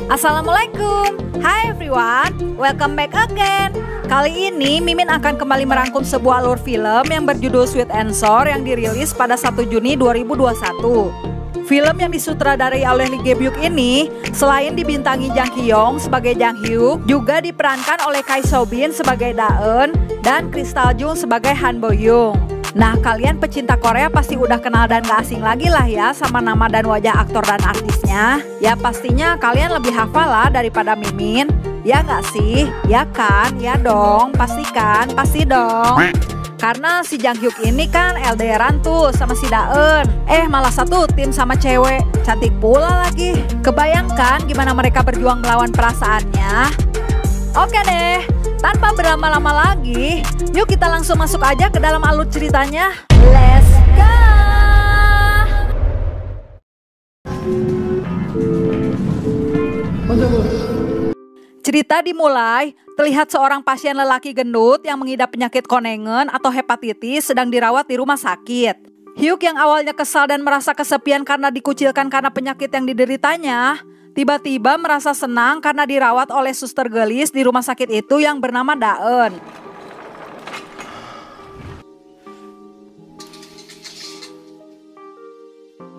Assalamualaikum. Hi everyone, welcome back again. Kali ini Mimin akan kembali merangkum sebuah alur film yang berjudul Sweet and Sour yang dirilis pada 1 Juni 2021. Film yang disutradarai oleh Lee Jae-byuk ini selain dibintangi Jang Ki-young sebagai Jang Hyuk, juga diperankan oleh Kai So-bin sebagai Da-eun dan Crystal Jung sebagai Han Bo-young. Nah, kalian pecinta Korea pasti udah kenal dan gak asing lagi lah ya sama nama dan wajah aktor dan artisnya. Ya pastinya kalian lebih hafal lah daripada Mimin. Ya gak sih? Ya kan? Ya dong, pastikan, pasti dong. Karena si Jang Hyuk ini kan LDRan tuh sama si Da-eun. Malah satu tim sama cewek, cantik pula lagi. Kebayangkan gimana mereka berjuang melawan perasaannya. Oke deh, tanpa berlama-lama lagi, yuk kita langsung masuk aja ke dalam alur ceritanya. Let's go! Cerita dimulai, terlihat seorang pasien lelaki gendut yang mengidap penyakit konengen atau hepatitis sedang dirawat di rumah sakit. Hyuk yang awalnya kesal dan merasa kesepian karena dikucilkan karena penyakit yang dideritanya, tiba-tiba merasa senang karena dirawat oleh suster gelis di rumah sakit itu yang bernama Da-eun.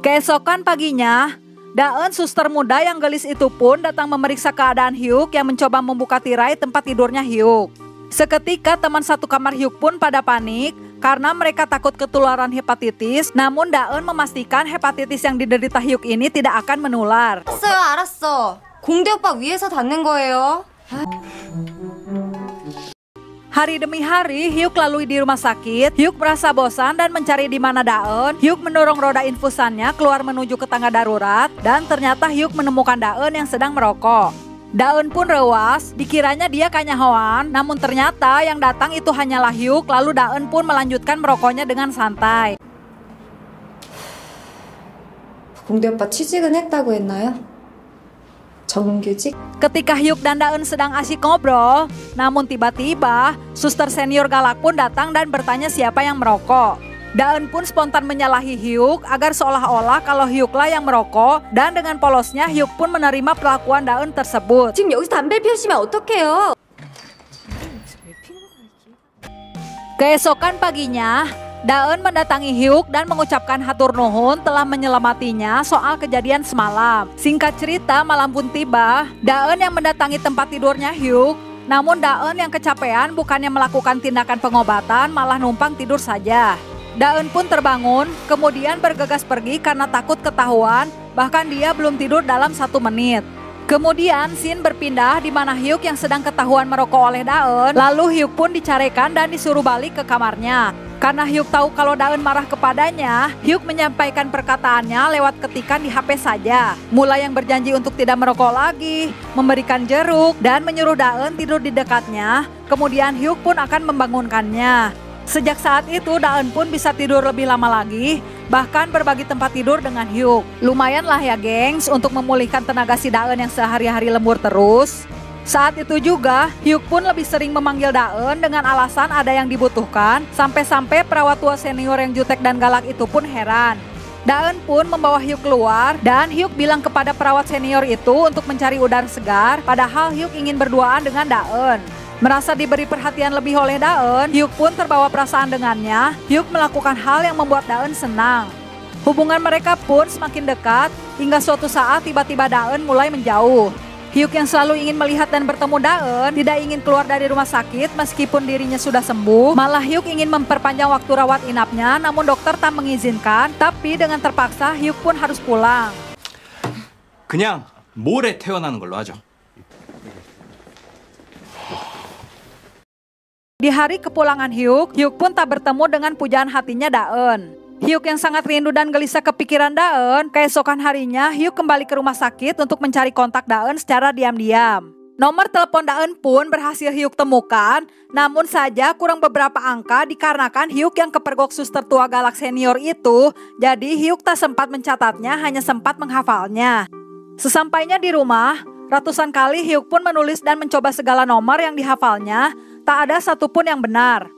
Keesokan paginya, Da-eun suster muda yang gelis itu pun datang memeriksa keadaan Hyuk yang mencoba membuka tirai tempat tidurnya Hyuk. Seketika teman satu kamar Hyuk pun pada panik karena mereka takut ketularan hepatitis, namun Da-eun memastikan hepatitis yang diderita Hyuk ini tidak akan menular. 알았어. 공대 오빠 위에서 닿는 거예요. Hari demi hari Hyuk lalui di rumah sakit. Hyuk merasa bosan dan mencari di mana Da-eun. Hyuk mendorong roda infusannya keluar menuju ke tangga darurat dan ternyata Hyuk menemukan Da-eun yang sedang merokok. Da-eun pun rewas, dikiranya dia kanyahoan, namun ternyata yang datang itu hanyalah Hyuk. Lalu Da-eun pun melanjutkan merokoknya dengan santai. 공대 오빠 취직은 했다고 했나요? 정규직? Ketika Hyuk dan Da-eun sedang asyik ngobrol, namun tiba-tiba suster senior galak pun datang dan bertanya siapa yang merokok. Da-eun pun spontan menyalahi Hyuk agar seolah-olah kalau Hyuklah yang merokok, dan dengan polosnya Hyuk pun menerima perlakuan Da-eun tersebut. 지금 여기서 담배 피우시면 어떡해요? Keesokan paginya, Da-eun mendatangi Hyuk dan mengucapkan hatur nuhun telah menyelamatinya soal kejadian semalam. Singkat cerita, malam pun tiba. Da-eun yang mendatangi tempat tidurnya Hyuk, namun Da-eun yang kecapean bukannya melakukan tindakan pengobatan, malah numpang tidur saja. Da-eun pun terbangun, kemudian bergegas pergi karena takut ketahuan, bahkan dia belum tidur dalam 1 menit. Kemudian scene berpindah di mana Hyuk yang sedang ketahuan merokok oleh Da-eun, lalu Hyuk pun dicarekan dan disuruh balik ke kamarnya. Karena Hyuk tahu kalau Da-eun marah kepadanya, Hyuk menyampaikan perkataannya lewat ketikan di HP saja. Mulai yang berjanji untuk tidak merokok lagi, memberikan jeruk, dan menyuruh Da-eun tidur di dekatnya. Kemudian Hyuk pun akan membangunkannya. Sejak saat itu Da-eun pun bisa tidur lebih lama lagi, bahkan berbagi tempat tidur dengan Hyuk. Lumayan lah ya gengs untuk memulihkan tenaga si Da-eun yang sehari-hari lembur terus. Saat itu juga, Hyuk pun lebih sering memanggil Da-eun dengan alasan ada yang dibutuhkan, sampai-sampai perawat tua senior yang jutek dan galak itu pun heran. Da-eun pun membawa Hyuk keluar, dan Hyuk bilang kepada perawat senior itu untuk mencari udara segar, padahal Hyuk ingin berduaan dengan Da-eun. Merasa diberi perhatian lebih oleh Da-eun, Hyuk pun terbawa perasaan dengannya. Hyuk melakukan hal yang membuat Da-eun senang. Hubungan mereka pun semakin dekat, hingga suatu saat tiba-tiba Da-eun mulai menjauh. Hyuk yang selalu ingin melihat dan bertemu Da-eun tidak ingin keluar dari rumah sakit meskipun dirinya sudah sembuh. Malah Hyuk ingin memperpanjang waktu rawat inapnya, namun dokter tak mengizinkan. Tapi dengan terpaksa Hyuk pun harus pulang. 그냥 모레 퇴원하는 걸로 하죠. Di hari kepulangan Hyuk, Hyuk pun tak bertemu dengan pujaan hatinya Da-eun. Hyuk yang sangat rindu dan gelisah kepikiran Da-eun, keesokan harinya Hyuk kembali ke rumah sakit untuk mencari kontak Da-eun secara diam-diam. Nomor telepon Da-eun pun berhasil Hyuk temukan, namun saja kurang beberapa angka dikarenakan Hyuk yang kepergok suster tua galak senior itu, jadi Hyuk tak sempat mencatatnya, hanya sempat menghafalnya. Sesampainya di rumah, ratusan kali Hyuk pun menulis dan mencoba segala nomor yang dihafalnya, tak ada satupun yang benar.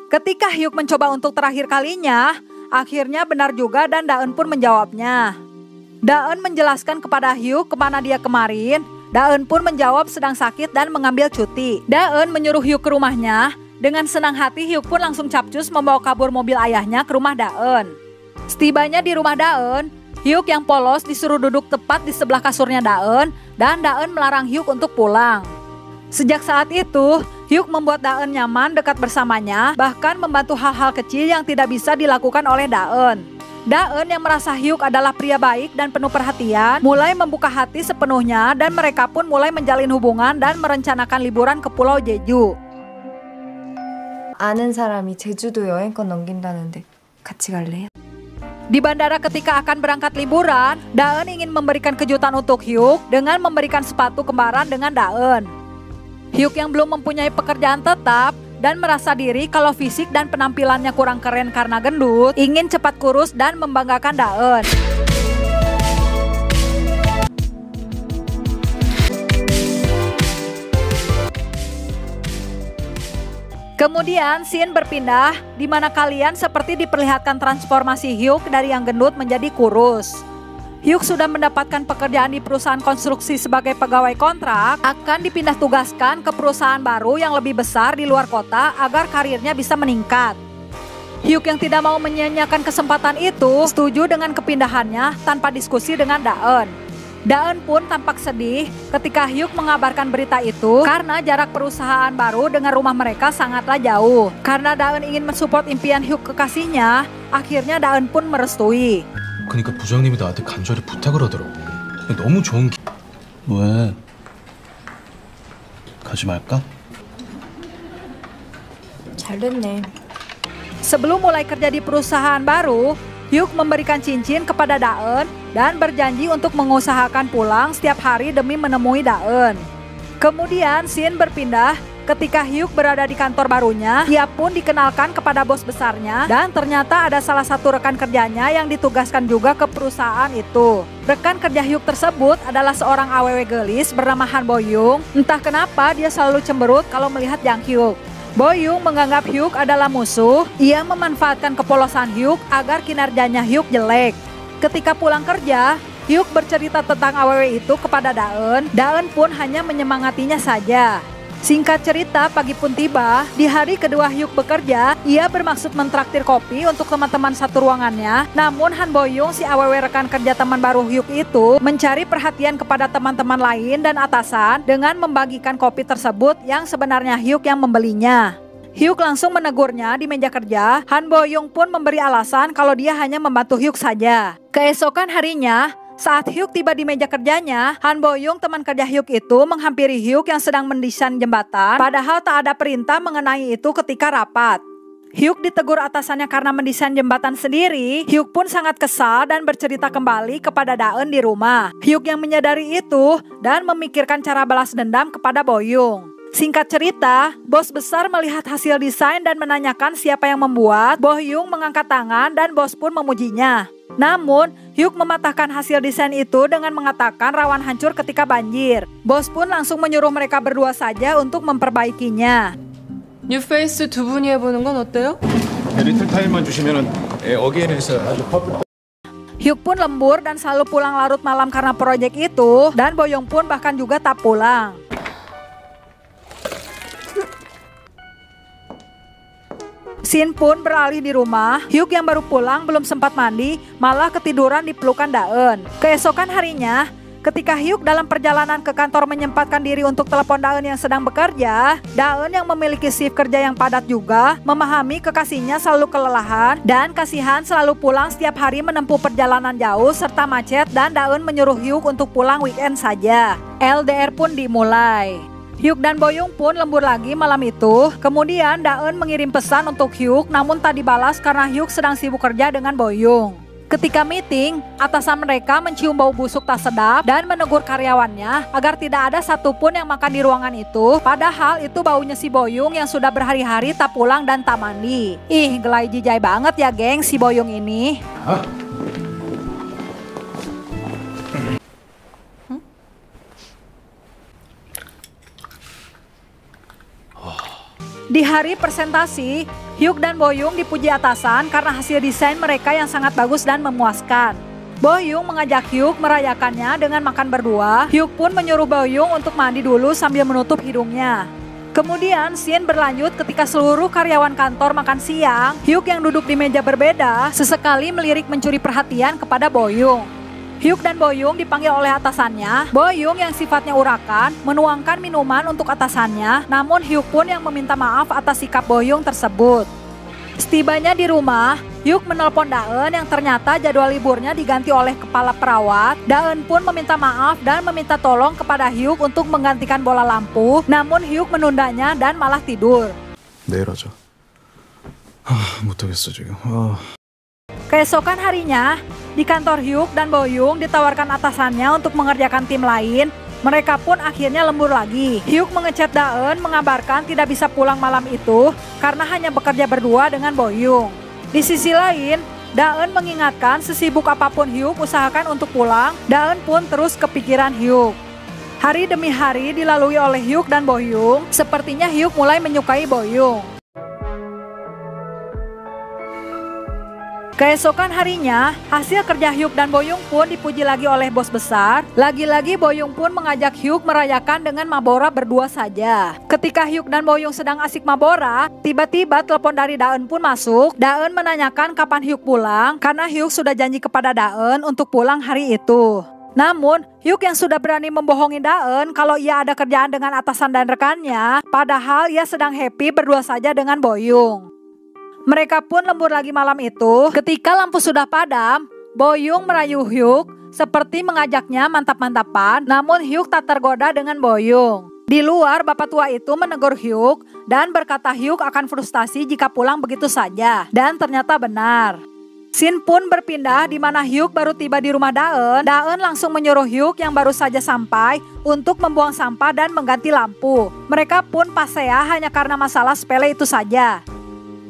Ketika Hyuk mencoba untuk terakhir kalinya, akhirnya benar juga dan Da-eun pun menjawabnya. Da-eun menjelaskan kepada Hyuk kemana dia kemarin, Daeun pun menjawab sedang sakit dan mengambil cuti. Daeun menyuruh Hyuk ke rumahnya. Dengan senang hati Hyuk pun langsung capcus membawa kabur mobil ayahnya ke rumah Daeun. Setibanya di rumah Daeun, Hyuk yang polos disuruh duduk tepat di sebelah kasurnya Daeun dan Daeun melarang Hyuk untuk pulang. Sejak saat itu, Hyuk membuat Daeun nyaman dekat bersamanya, bahkan membantu hal-hal kecil yang tidak bisa dilakukan oleh Daeun. Daeun yang merasa Hyuk adalah pria baik dan penuh perhatian, mulai membuka hati sepenuhnya dan mereka pun mulai menjalin hubungan dan merencanakan liburan ke Pulau Jeju. 아는 사람이 제주도 여행권 넘긴다는데 같이 갈래요? Di bandara ketika akan berangkat liburan, Daeun ingin memberikan kejutan untuk Hyuk dengan memberikan sepatu kembaran dengan Daeun. Hyuk yang belum mempunyai pekerjaan tetap dan merasa diri kalau fisik dan penampilannya kurang keren karena gendut, ingin cepat kurus dan membanggakan Daeun. Kemudian scene berpindah di mana kalian seperti diperlihatkan transformasi Hyuk dari yang gendut menjadi kurus. Hyuk sudah mendapatkan pekerjaan di perusahaan konstruksi sebagai pegawai kontrak, akan dipindah tugaskan ke perusahaan baru yang lebih besar di luar kota agar karirnya bisa meningkat. Hyuk yang tidak mau menyia-nyiakan kesempatan itu setuju dengan kepindahannya tanpa diskusi dengan Daeun. Daeun pun tampak sedih ketika Hyuk mengabarkan berita itu karena jarak perusahaan baru dengan rumah mereka sangatlah jauh. Karena Daeun ingin mensupport impian Hyuk kekasihnya, akhirnya Daeun pun merestui. 그러니까 부장님이 나한테 간절히 부탁을 하더라고. 너무 좋은 왜? 가지 말까? 잘 됐네. Sebelum mulai kerja di perusahaan baru, Hyuk memberikan cincin kepada Daeun dan berjanji untuk mengusahakan pulang setiap hari demi menemui Daeun. Kemudian scene berpindah ketika Hyuk berada di kantor barunya, ia pun dikenalkan kepada bos besarnya dan ternyata ada salah satu rekan kerjanya yang ditugaskan juga ke perusahaan itu. Rekan kerja Hyuk tersebut adalah seorang AWW gelis bernama Han Boyoung. Entah kenapa dia selalu cemberut kalau melihat Jang Hyuk. Boyoung menganggap Hyuk adalah musuh. Ia memanfaatkan kepolosan Hyuk agar kinerjanya Hyuk jelek. Ketika pulang kerja, Hyuk bercerita tentang AWW itu kepada Daeun. Daeun pun hanya menyemangatinya saja. Singkat cerita, pagi pun tiba. Di hari kedua Hyuk bekerja, ia bermaksud mentraktir kopi untuk teman-teman satu ruangannya. Namun Han Boyoung, si AWW rekan kerja teman baru Hyuk itu, mencari perhatian kepada teman-teman lain dan atasan dengan membagikan kopi tersebut yang sebenarnya Hyuk yang membelinya. Hyuk langsung menegurnya di meja kerja. Han Boyoung pun memberi alasan kalau dia hanya membantu Hyuk saja. Keesokan harinya, saat Hyuk tiba di meja kerjanya, Han Boyoung teman kerja Hyuk itu menghampiri Hyuk yang sedang mendesain jembatan, padahal tak ada perintah mengenai itu ketika rapat. Hyuk ditegur atasannya karena mendesain jembatan sendiri. Hyuk pun sangat kesal dan bercerita kembali kepada Daeun di rumah. Hyuk yang menyadari itu dan memikirkan cara balas dendam kepada Boyoung. Singkat cerita, bos besar melihat hasil desain dan menanyakan siapa yang membuat. Boyoung mengangkat tangan dan bos pun memujinya. Namun, Hyuk mematahkan hasil desain itu dengan mengatakan rawan hancur ketika banjir. Bos pun langsung menyuruh mereka berdua saja untuk memperbaikinya. 뉴페이스 두 분이 해보는 건 어때요? 리틀 타임만 주시면은 어게인에서 아주 퍼플. Hyuk pun lembur dan selalu pulang larut malam karena proyek itu, dan Boyoung pun bahkan juga tak pulang. Scene pun beralih di rumah. Hyuk yang baru pulang belum sempat mandi, malah ketiduran di pelukan Daeun. Keesokan harinya, ketika Hyuk dalam perjalanan ke kantor menyempatkan diri untuk telepon Daeun yang sedang bekerja, Daeun yang memiliki shift kerja yang padat juga memahami kekasihnya selalu kelelahan dan kasihan selalu pulang setiap hari menempuh perjalanan jauh serta macet, dan Daeun menyuruh Hyuk untuk pulang weekend saja. LDR pun dimulai. Hyuk dan Boyoung pun lembur lagi malam itu. Kemudian Daeun mengirim pesan untuk Hyuk namun tak dibalas karena Hyuk sedang sibuk kerja dengan Boyoung. Ketika meeting, atasan mereka mencium bau busuk tak sedap dan menegur karyawannya agar tidak ada satupun yang makan di ruangan itu. Padahal itu baunya si Boyoung yang sudah berhari-hari tak pulang dan tak mandi. Ih, gelai jijai banget ya geng si Boyoung ini. Hah? Di hari presentasi, Hyuk dan Boyoung dipuji atasan karena hasil desain mereka yang sangat bagus dan memuaskan. Boyung mengajak Hyuk merayakannya dengan makan berdua. Hyuk pun menyuruh Boyung untuk mandi dulu sambil menutup hidungnya. Kemudian scene berlanjut ketika seluruh karyawan kantor makan siang. Hyuk yang duduk di meja berbeda sesekali melirik mencuri perhatian kepada Boyung. Hyuk dan Boyung dipanggil oleh atasannya. Boyung yang sifatnya urakan menuangkan minuman untuk atasannya, namun Hyuk pun yang meminta maaf atas sikap Boyung tersebut. Setibanya di rumah, Hyuk menelpon Daeun yang ternyata jadwal liburnya diganti oleh kepala perawat. Daeun pun meminta maaf dan meminta tolong kepada Hyuk untuk menggantikan bola lampu, namun Hyuk menundanya dan malah tidur. 내일 하자. 못하겠어 지금. Keesokan harinya, di kantor Hyuk dan Boyung ditawarkan atasannya untuk mengerjakan tim lain. Mereka pun akhirnya lembur lagi. Hyuk mengechat Daeun mengabarkan tidak bisa pulang malam itu karena hanya bekerja berdua dengan Boyung. Di sisi lain, Daeun mengingatkan sesibuk apapun Hyuk usahakan untuk pulang. Daeun pun terus kepikiran Hyuk. Hari demi hari dilalui oleh Hyuk dan Boyung. Sepertinya Hyuk mulai menyukai Boyung. Keesokan harinya, hasil kerja Hyuk dan Boyung pun dipuji lagi oleh bos besar. Lagi-lagi Boyung pun mengajak Hyuk merayakan dengan mabora berdua saja. Ketika Hyuk dan Boyung sedang asik mabora, tiba-tiba telepon dari Daeun pun masuk. Daeun menanyakan kapan Hyuk pulang, karena Hyuk sudah janji kepada Daeun untuk pulang hari itu. Namun, Hyuk yang sudah berani membohongi Daeun kalau ia ada kerjaan dengan atasan dan rekannya, padahal ia sedang happy berdua saja dengan Boyung. Mereka pun lembur lagi malam itu. Ketika lampu sudah padam, Boyung merayu Hyuk seperti mengajaknya mantap-mantapan, namun Hyuk tak tergoda dengan Boyung. Di luar, bapak tua itu menegur Hyuk dan berkata Hyuk akan frustasi jika pulang begitu saja, dan ternyata benar. Scene pun berpindah di mana Hyuk baru tiba di rumah Daeun. Daeun langsung menyuruh Hyuk yang baru saja sampai untuk membuang sampah dan mengganti lampu. Mereka pun pasea hanya karena masalah sepele itu saja.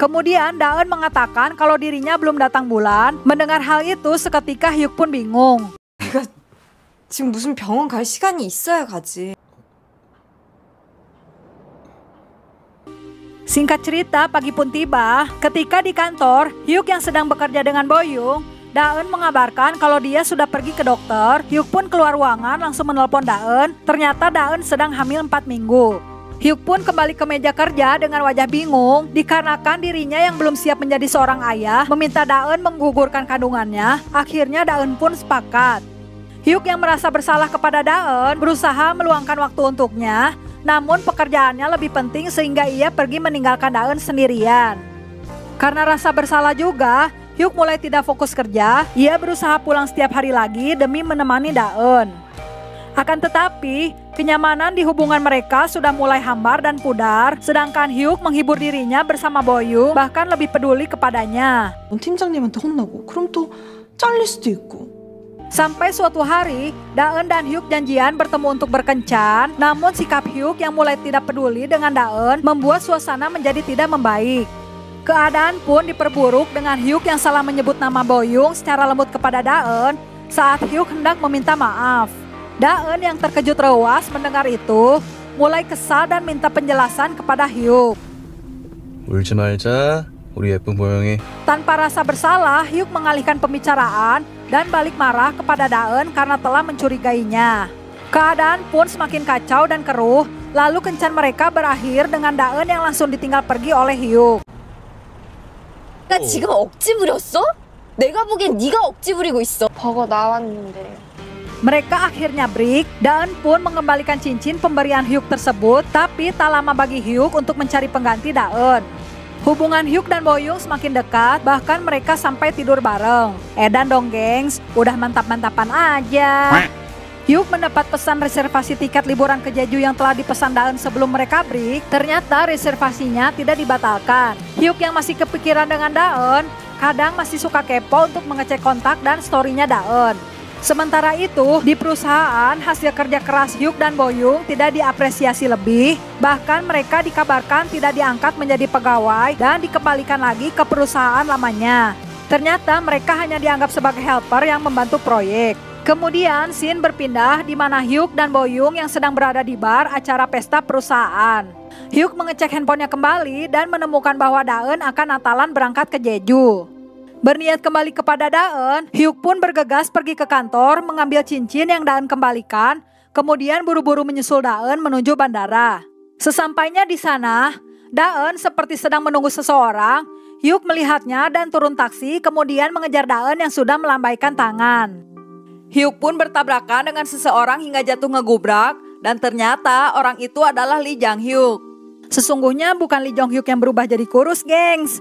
Kemudian Daeun mengatakan kalau dirinya belum datang bulan. Mendengar hal itu seketika Hyuk pun bingung. 지금 무슨 병원 갈 시간이 있어야 가지. Singkat cerita, pagi pun tiba. Ketika di kantor, Hyuk yang sedang bekerja dengan Boyung, Daeun mengabarkan kalau dia sudah pergi ke dokter. Hyuk pun keluar ruangan langsung menelpon Daeun. Ternyata Daeun sedang hamil 4 minggu. Hyuk pun kembali ke meja kerja dengan wajah bingung dikarenakan dirinya yang belum siap menjadi seorang ayah meminta Daeun menggugurkan kandungannya. Akhirnya Daeun pun sepakat. Hyuk yang merasa bersalah kepada Daeun berusaha meluangkan waktu untuknya, namun pekerjaannya lebih penting sehingga ia pergi meninggalkan Daeun sendirian. Karena rasa bersalah juga, Hyuk mulai tidak fokus kerja. Ia berusaha pulang setiap hari lagi demi menemani Daeun. Akan tetapi, kenyamanan di hubungan mereka sudah mulai hambar dan pudar, sedangkan Hyuk menghibur dirinya bersama Boyung, bahkan lebih peduli kepadanya. 팀장님한테 혼나고 그럼 또 잘릴 수도 있고. Sampai suatu hari, Daeun dan Hyuk janjian bertemu untuk berkencan, namun sikap Hyuk yang mulai tidak peduli dengan Daeun membuat suasana menjadi tidak membaik. Keadaan pun diperburuk dengan Hyuk yang salah menyebut nama Boyung secara lembut kepada Daeun saat Hyuk hendak meminta maaf. Daeun yang terkejut rewas mendengar itu, mulai kesal dan minta penjelasan kepada Hyuk. 울지 말자. 우리 예쁜 보영이. Tanpa rasa bersalah, Hyuk mengalihkan pembicaraan dan balik marah kepada Daeun karena telah mencurigainya. Keadaan pun semakin kacau dan keruh, lalu kencan mereka berakhir dengan Daeun yang langsung ditinggal pergi oleh Hyuk. 나 지금 억지 부렸어? 내가 보기엔 네가 억지 부리고 있어. 버거 나왔는데. Mereka akhirnya break. Daeun pun mengembalikan cincin pemberian Hyuk tersebut, tapi tak lama bagi Hyuk untuk mencari pengganti Daeun. Hubungan Hyuk dan Boyung semakin dekat, bahkan mereka sampai tidur bareng. Edan dong gengs, udah mantap-mantapan aja. Hyuk mendapat pesan reservasi tiket liburan ke Jeju yang telah dipesan Daeun sebelum mereka break. Ternyata reservasinya tidak dibatalkan. Hyuk yang masih kepikiran dengan Daeun, kadang masih suka kepo untuk mengecek kontak dan story-nya Daeun. Sementara itu, di perusahaan, hasil kerja keras Hyuk dan Boyung tidak diapresiasi lebih. Bahkan mereka dikabarkan tidak diangkat menjadi pegawai dan dikembalikan lagi ke perusahaan lamanya. Ternyata mereka hanya dianggap sebagai helper yang membantu proyek. Kemudian scene berpindah di mana Hyuk dan Boyung yang sedang berada di bar acara pesta perusahaan. Hyuk mengecek handphonenya kembali dan menemukan bahwa Daeun akan Natalan berangkat ke Jeju. Berniat kembali kepada Daeun, Hyuk pun bergegas pergi ke kantor mengambil cincin yang Daeun kembalikan, kemudian buru-buru menyusul Daeun menuju bandara. Sesampainya di sana, Daeun seperti sedang menunggu seseorang. Hyuk melihatnya dan turun taksi, kemudian mengejar Daeun yang sudah melambaikan tangan. Hyuk pun bertabrakan dengan seseorang hingga jatuh ngegubrak, dan ternyata orang itu adalah Lee Jang Hyuk. Sesungguhnya bukan Lee Jong Hyuk yang berubah jadi kurus, gengs.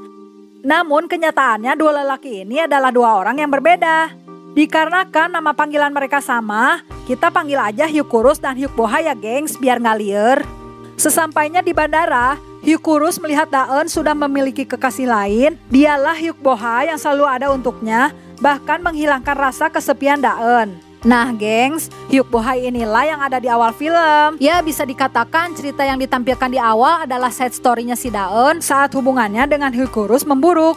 Namun kenyataannya dua lelaki ini adalah dua orang yang berbeda. Dikarenakan nama panggilan mereka sama, kita panggil aja Hyuk Kurus dan Hyuk Boha ya gengs, biar nggak liar. Sesampainya di bandara, Hyuk Kurus melihat Daeun sudah memiliki kekasih lain. Dialah Hyuk Boha yang selalu ada untuknya, bahkan menghilangkan rasa kesepian Daeun. Nah gengs, Hyuk Boha inilah yang ada di awal film. Ya bisa dikatakan cerita yang ditampilkan di awal adalah side story-nya si Daeun saat hubungannya dengan Hyuk Kurus memburuk.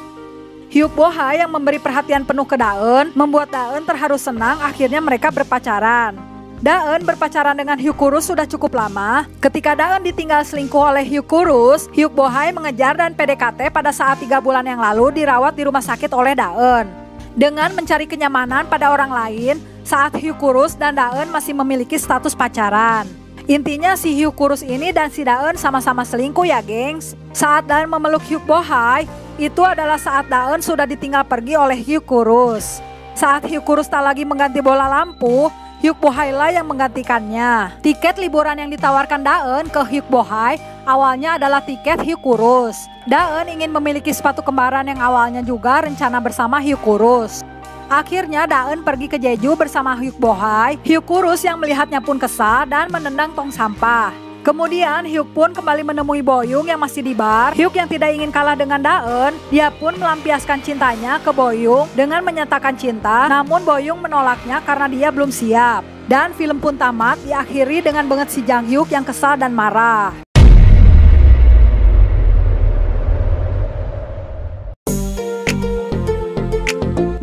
Hyuk Boha yang memberi perhatian penuh ke Daeun membuat Daeun terharu senang, akhirnya mereka berpacaran. Daeun berpacaran dengan Hyuk Kurus sudah cukup lama. Ketika Daeun ditinggal selingkuh oleh Hyuk Kurus, Hyuk Boha mengejar dan PDKT pada saat 3 bulan yang lalu dirawat di rumah sakit oleh Daeun. Dengan mencari kenyamanan pada orang lain, saat Hyuk Kurus dan Daeun masih memiliki status pacaran. Intinya si Hyuk Kurus ini dan si Daeun sama-sama selingkuh ya gengs. Saat Daeun memeluk Hyuk Boha, itu adalah saat Daeun sudah ditinggal pergi oleh Hyuk Kurus. Saat Hyuk Kurus tak lagi mengganti bola lampu, Hyuk Boha lah yang menggantikannya. Tiket liburan yang ditawarkan Daeun ke Hyuk Boha awalnya adalah tiket Hyuk Kurus. Daeun ingin memiliki sepatu kembaran yang awalnya juga rencana bersama Hyuk Kurus. Akhirnya Daeun pergi ke Jeju bersama Hyuk Boha. Hyuk Kurus yang melihatnya pun kesal dan menendang tong sampah. Kemudian Hyuk pun kembali menemui Boyoung yang masih di bar. Hyuk yang tidak ingin kalah dengan Daeun, dia pun melampiaskan cintanya ke Boyoung dengan menyatakan cinta. Namun Boyoung menolaknya karena dia belum siap. Dan film pun tamat diakhiri dengan banget si Jang Hyuk yang kesal dan marah.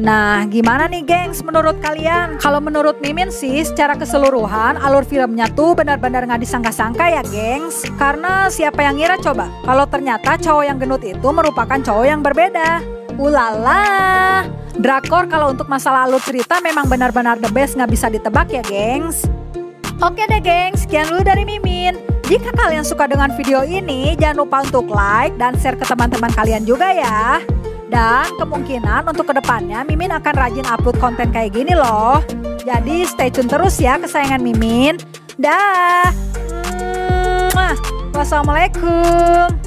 Nah, gimana nih gengs menurut kalian? Kalau menurut Mimin sih, secara keseluruhan alur filmnya tuh benar-benar nggak disangka-sangka ya gengs. Karena siapa yang ngira coba? Kalau ternyata cowok yang gendut itu merupakan cowok yang berbeda. Ulala, drakor kalau untuk masalah alur cerita memang benar-benar the best, nggak bisa ditebak ya gengs. Oke deh gengs, sekian dulu dari Mimin. Jika kalian suka dengan video ini, jangan lupa untuk like dan share ke teman-teman kalian juga ya. Dan kemungkinan untuk kedepannya Mimin akan rajin upload konten kayak gini loh. Jadi stay tune terus ya kesayangan Mimin. Dah. Wassalamualaikum.